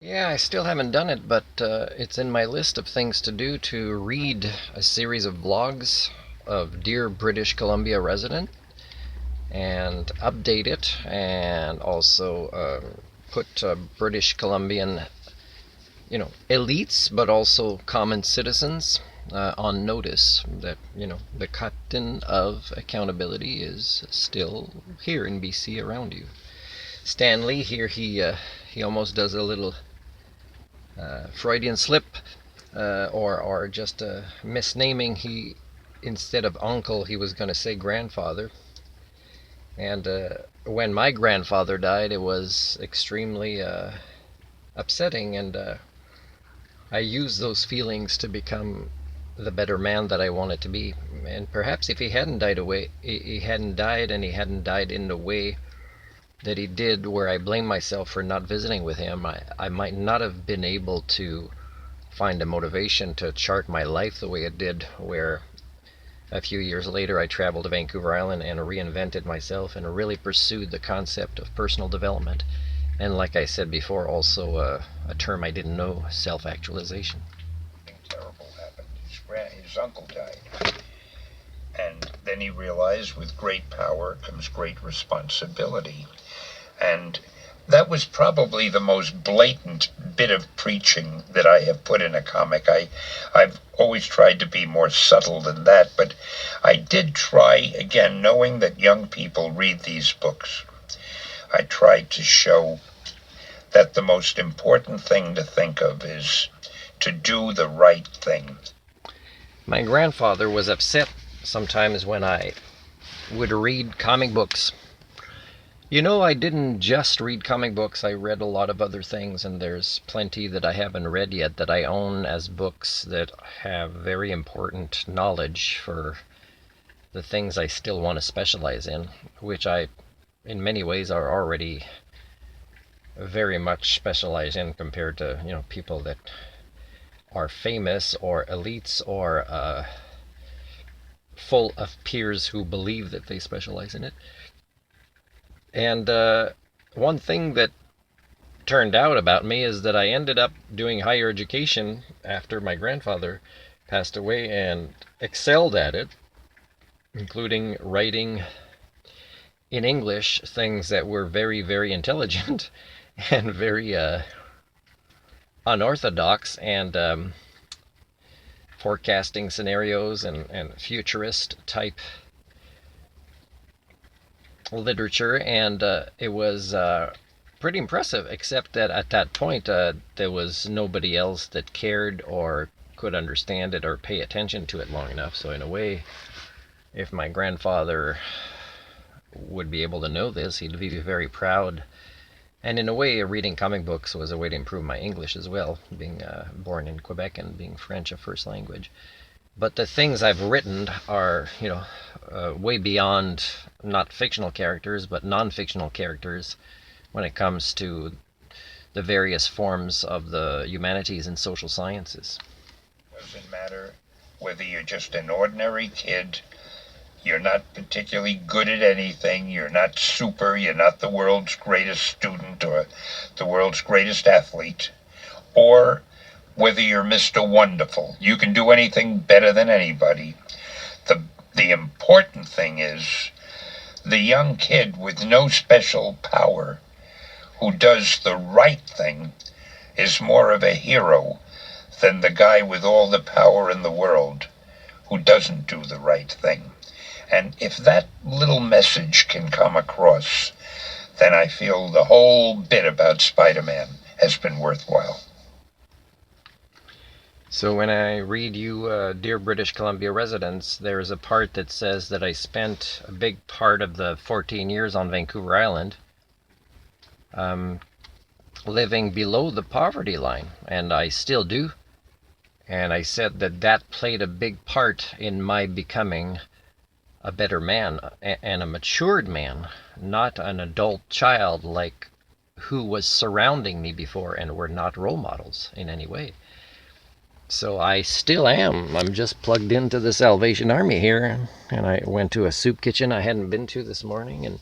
Yeah, I still haven't done it, but it's in my list of things to do to read a series of vlogs of Dear British Columbia Resident and update it and also put British Columbian, elites, but also common citizens on notice that, the captain of accountability is still here in BC around you. Stan Lee here, he almost does a little Freudian slip or just a misnaming. He instead of uncle, he was going to say grandfather. And when my grandfather died, it was extremely upsetting, and I used those feelings to become the better man that I wanted to be. And perhaps if he hadn't died away, he hadn't died, and he hadn't died in the way that he did, where I blame myself for not visiting with him, I might not have been able to find a motivation to chart my life the way it did, where a few years later I traveled to Vancouver Island and reinvented myself and really pursued the concept of personal development. And like I said before, also a term I didn't know, self-actualization. Something terrible happened. His uncle died. And then he realized with great power comes great responsibility. And that was probably the most blatant bit of preaching that I have put in a comic. I've always tried to be more subtle than that, but I did try, again, knowing that young people read these books. I tried to show that the most important thing to think of is to do the right thing. My grandfather was upset sometimes when I would read comic books. I didn't just read comic books, I read a lot of other things, and there's plenty that I haven't read yet that I own as books that have very important knowledge for the things I still want to specialize in, which I, in many ways, are already very much specialized in compared to, people that are famous or elites or full of peers who believe that they specialize in it. And one thing that turned out about me is that I ended up doing higher education after my grandfather passed away and excelled at it, including writing in English things that were very, very intelligent and very unorthodox, and forecasting scenarios and futurist type literature. And it was pretty impressive, except that at that point there was nobody else that cared or could understand it or pay attention to it long enough. So in a way, if my grandfather would be able to know this, he'd be very proud. And in a way, reading comic books was a way to improve my English as well, being born in Quebec and being French a first language. But the things I've written are, way beyond not fictional characters, but non-fictional characters when it comes to the various forms of the humanities and social sciences. Doesn't matter whether you're just an ordinary kid, you're not particularly good at anything, you're not super, you're not the world's greatest student or the world's greatest athlete, or whether you're Mr. Wonderful. You can do anything better than anybody. The important thing is the young kid with no special power who does the right thing is more of a hero than the guy with all the power in the world who doesn't do the right thing. And if that little message can come across, then I feel the whole bit about Spider-Man has been worthwhile. So when I read you, Dear British Columbia Residents, there's a part that says that I spent a big part of the 14 years on Vancouver Island living below the poverty line, and I still do. And I said that that played a big part in my becoming a better man and a matured man, not an adult child like who was surrounding me before and were not role models in any way. So I still am. I'm just plugged into the Salvation Army here, and I went to a soup kitchen I hadn't been to this morning,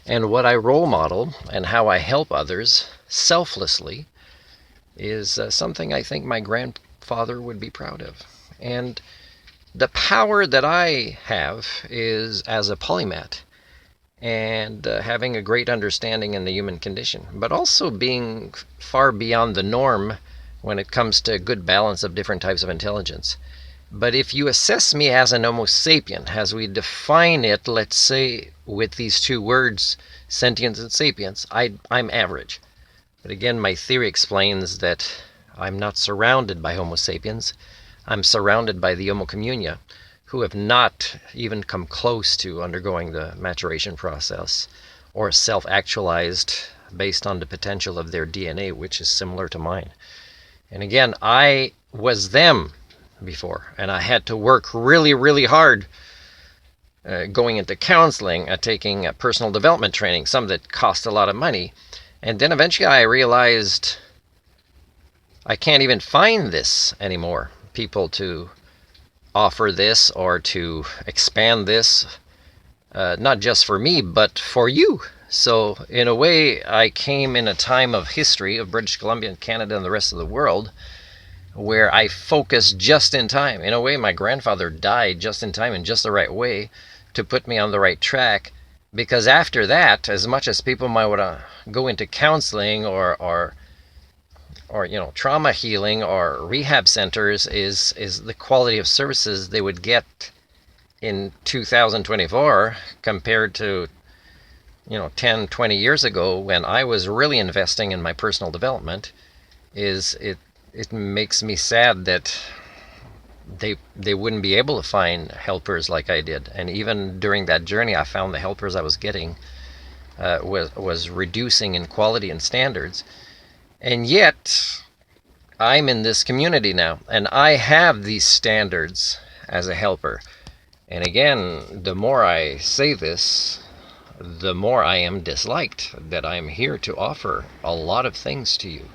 and what I role model and how I help others selflessly is something I think my grandfather would be proud of. And the power that I have is as a polymath and having a great understanding in the human condition, but also being far beyond the norm when it comes to a good balance of different types of intelligence. But if you assess me as an Homo sapien, as we define it, let's say with these two words, sentience and sapience, I'm average. But again, my theory explains that I'm not surrounded by Homo sapiens. I'm surrounded by the Homo communia, who have not even come close to undergoing the maturation process or self-actualized based on the potential of their DNA, which is similar to mine. And again, I was them before, and I had to work really, really hard going into counseling, taking personal development training, some that cost a lot of money. And then eventually I realized I can't even find this anymore. People to offer this or to expand this, not just for me, but for you. So in a way, I came in a time of history of British Columbia and Canada and the rest of the world where I focused just in time. In a way, my grandfather died just in time in just the right way to put me on the right track. Because after that, as much as people might want to go into counseling or trauma healing or rehab centers, is the quality of services they would get in 2024 compared to 10, 20 years ago when I was really investing in my personal development. It makes me sad that they wouldn't be able to find helpers like I did. And even during that journey, I found the helpers I was getting was reducing in quality and standards. And yet, I'm in this community now, and I have these standards as a helper. And again, the more I say this, the more I am disliked, that I'm here to offer a lot of things to you.